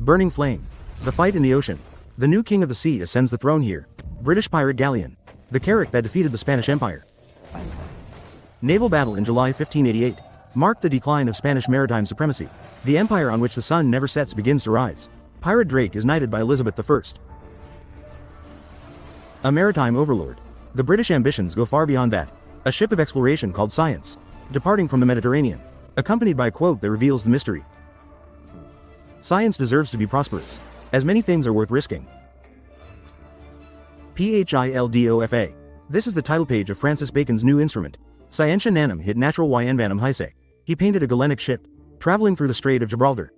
Burning flame. The fight in the ocean. The new king of the sea ascends the throne here. British pirate galleon. The carrack that defeated the Spanish Empire. Naval battle in July 1588 marked the decline of Spanish maritime supremacy. The empire on which the sun never sets begins to rise. Pirate Drake is knighted by Elizabeth I. A maritime overlord. The British ambitions go far beyond that. A ship of exploration called Science, departing from the Mediterranean, accompanied by a quote that reveals the mystery. Science deserves to be prosperous, as many things are worth risking. Phildofa. This is the title page of Francis Bacon's new instrument. Scientia nanum hit natural y vanum hyse. He painted a Galenic ship, traveling through the Strait of Gibraltar.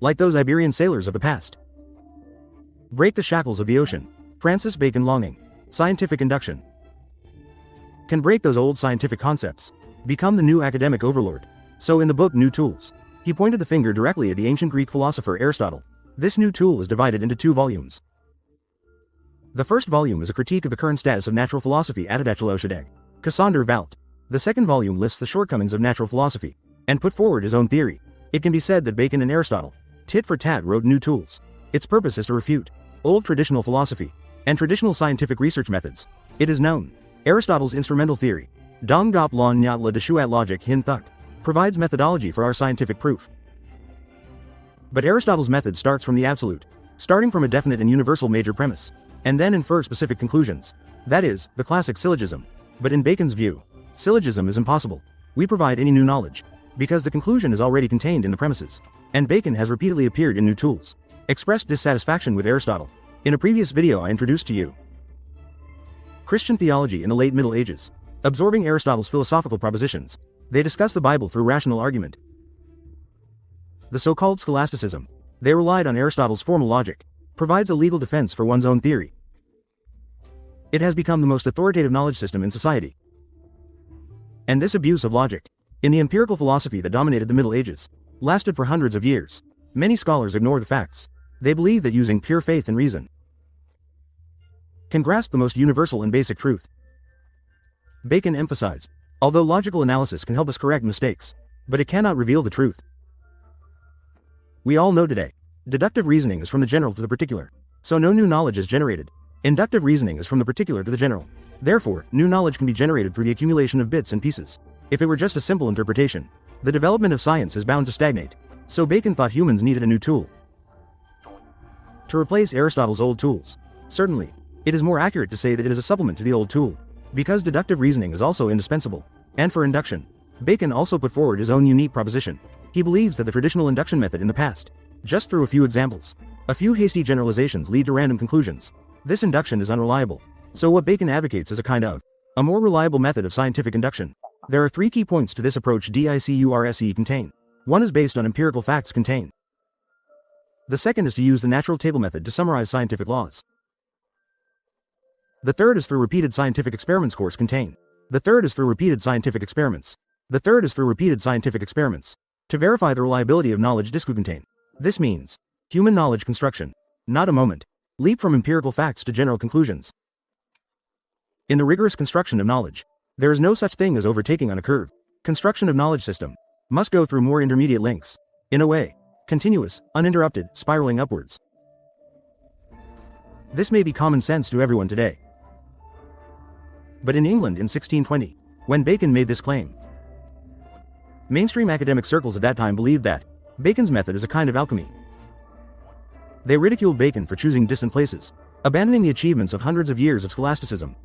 Like those Iberian sailors of the past. Break the shackles of the ocean. Francis Bacon longing. Scientific induction. Can break those old scientific concepts. Become the new academic overlord. So in the book New Tools, he pointed the finger directly at the ancient Greek philosopher Aristotle. This new tool is divided into 2 volumes. The first volume is a critique of the current status of natural philosophy Atadachaloshadeg, Cassander Valt. The second volume lists the shortcomings of natural philosophy, and put forward his own theory. It can be said that Bacon and Aristotle, tit for tat, wrote New Tools. Its purpose is to refute old traditional philosophy and traditional scientific research methods. It is known. Aristotle's instrumental theory, Dong Gop Lon Nyat La Deshuat Logic Hin Thuk, provides methodology for our scientific proof. But Aristotle's method starts from the absolute, starting from a definite and universal major premise, and then infer specific conclusions. That is, the classic syllogism. But in Bacon's view, syllogism is impossible. We provide any new knowledge, because the conclusion is already contained in the premises. And Bacon has repeatedly appeared in New Tools, expressed dissatisfaction with Aristotle. In a previous video I introduced to you Christian theology in the late Middle Ages. Absorbing Aristotle's philosophical propositions, they discuss the Bible through rational argument. The so-called scholasticism, they relied on Aristotle's formal logic, provides a legal defense for one's own theory. It has become the most authoritative knowledge system in society. And this abuse of logic, in the empirical philosophy that dominated the Middle Ages, lasted for hundreds of years. Many scholars ignore the facts. They believe that using pure faith and reason can grasp the most universal and basic truth. Bacon emphasized, although logical analysis can help us correct mistakes, but it cannot reveal the truth. We all know today, deductive reasoning is from the general to the particular, so no new knowledge is generated. Inductive reasoning is from the particular to the general. Therefore, new knowledge can be generated through the accumulation of bits and pieces. If it were just a simple interpretation, the development of science is bound to stagnate. So Bacon thought humans needed a new tool to replace Aristotle's old tools. Certainly, it is more accurate to say that it is a supplement to the old tool, because deductive reasoning is also indispensable. And for induction, Bacon also put forward his own unique proposition. He believes that the traditional induction method in the past, just through a few examples, a few hasty generalizations lead to random conclusions. This induction is unreliable. So what Bacon advocates is a kind of a more reliable method of scientific induction. There are 3 key points to this approach DICURSE contain. One is based on empirical facts contain. The second is to use the natural table method to summarize scientific laws. The third is through repeated scientific experiments course contain. The third is through repeated scientific experiments. The third is through repeated scientific experiments to verify the reliability of knowledge discu contain. This means human knowledge construction, not a moment leap from empirical facts to general conclusions. In the rigorous construction of knowledge, there is no such thing as overtaking on a curve. Construction of knowledge system must go through more intermediate links. In a way, continuous, uninterrupted, spiraling upwards. This may be common sense to everyone today. But in England in 1620, when Bacon made this claim, mainstream academic circles at that time believed that Bacon's method is a kind of alchemy. They ridiculed Bacon for choosing distant places, abandoning the achievements of hundreds of years of scholasticism.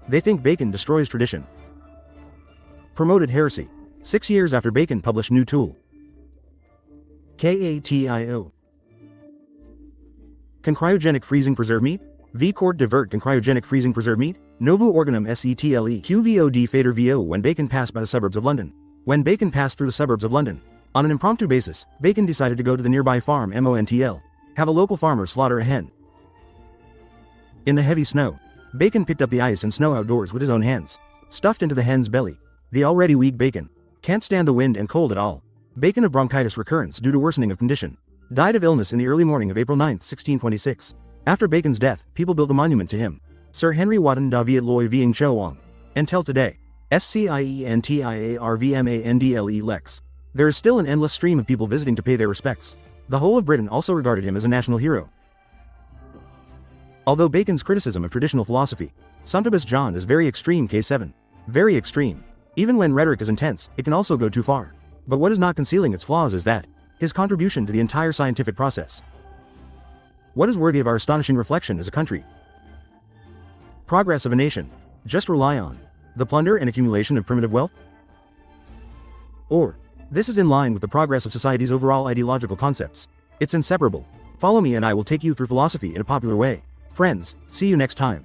They think Bacon destroys tradition. Promoted heresy. 6 years after Bacon published New Tool. KATIO. Can cryogenic freezing preserve meat? V. Court divert can cryogenic freezing preserve meat? Novo organum setle QVOD fader VO. When Bacon passed by the suburbs of London. When Bacon passed through the suburbs of London, on an impromptu basis, Bacon decided to go to the nearby farm MONTL, have a local farmer slaughter a hen. In the heavy snow, Bacon picked up the ice and snow outdoors with his own hands, stuffed into the hen's belly. The already weak Bacon can't stand the wind and cold at all. Bacon of bronchitis recurrence due to worsening of condition, died of illness in the early morning of April 9, 1626. After Bacon's death, people built a monument to him. Sir Henry Wotton da Viet Loy Vieng Cho Wong. Until today. SCIENTIARVMANDLE Lex. There is still an endless stream of people visiting to pay their respects. The whole of Britain also regarded him as a national hero. Although Bacon's criticism of traditional philosophy, Sumptibus John is very extreme. K7. Very extreme. Even when rhetoric is intense, it can also go too far. But what is not concealing its flaws is that, his contribution to the entire scientific process. What is worthy of our astonishing reflection as a country? Progress of a nation. Just rely on the plunder and accumulation of primitive wealth? Or, this is in line with the progress of society's overall ideological concepts. It's inseparable. Follow me and I will take you through philosophy in a popular way. Friends, see you next time.